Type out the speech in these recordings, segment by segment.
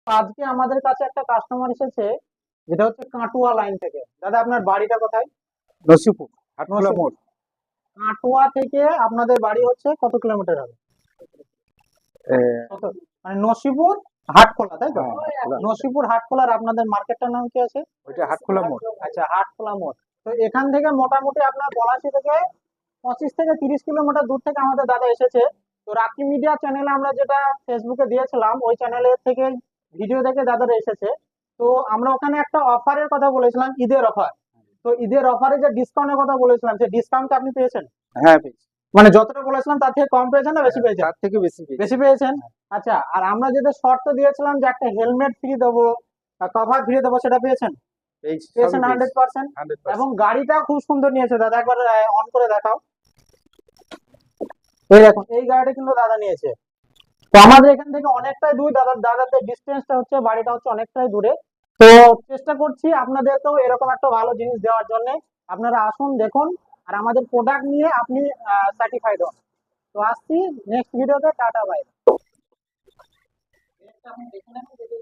আজকে আমাদের কাছে একটা কাস্টমার এসেছে, যেটা হচ্ছে কাটুয়া লাইন থেকে। দাদা, আপনার বাড়িটা কোথায়? নসিপুর হাটখোলা নসিপুর। মোড়। কাটুয়া থেকে আপনাদের বাড়ি হচ্ছে কত কিলোমিটার হবে? এ, কত? মানে নসিপুর হাটখোলা, তাই তো? হ্যাঁ, হাটখোলা। নসিপুর হাটখোলার আপনাদের মার্কেটটার নাম কি আছে? ওইটা হাটখোলা মোড়। আচ্ছা, হাটখোলা মোড়। তো এখান থেকে মোটামুটি আপনার পলাশী থেকে 25 থেকে 30 কিলোমিটার দূর থেকে আমাদের দাদা এসেছে। তো রাত্রি মিডিয়া চ্যানেলে আমরা যেটা ফেসবুকে দিয়েছিলাম, ওই চ্যানেলের থেকে ভিডিও দেখে দাদারা এসেছে। তো আমরা ওখানে একটা অফারের কথা বলেছিলাম, ঈদের অফার। তো ঈদের অফারে যে ডিসকাউন্টের কথা বলেছিলাম, সেই ডিসকাউন্ট আপনি পেয়েছেন? হ্যাঁ, পেয়েছি। মানে যতটা বলেছিলাম তার থেকে কম পেয়েছেন না বেশি পেয়েছেন? তার থেকে বেশি পেয়েছি। বেশি পেয়েছেন। আচ্ছা, আর আমরা যেটা শর্ত দিয়েছিলাম যে একটা হেলমেট ফ্রি দেবো, কভার ফ্রি দেবো, সেটা পেয়েছেন? পেয়েছি, পেয়েছেন সবই পেয়েছি। 100%। 100%। এবং গাড়িটা খুব সুন্দর নিয়েছে দাদা, একবার অন করে দেখাও। এই দেখুন, এই গাড়িটা কিন্তু দাদা নিয়েছে। তো আমাদের এখান থেকে অনেকটাই দূর, দাদাদের ডিস্টেন্সটা হচ্ছে, বাড়িটা হচ্ছে অনেকটাই দূরে। তো চেষ্টা করছি আপনাদেরকেও এরকম একটা ভালো জিনিস দেওয়ার জন্য। আপনারা আসুন, দেখুন, আর আমাদের প্রোডাক্ট নিয়ে আপনি স্যাটিসফাইড হন। তো আসছি নেক্সট ভিডিওতে। Tata, bye. আপনি দেখে নেবেন, যদি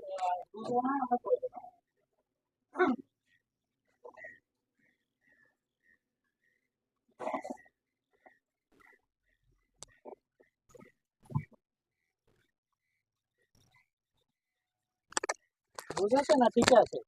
দুটো হয় আমরা করে দেবো। বুঝেছে না? ঠিক আছে।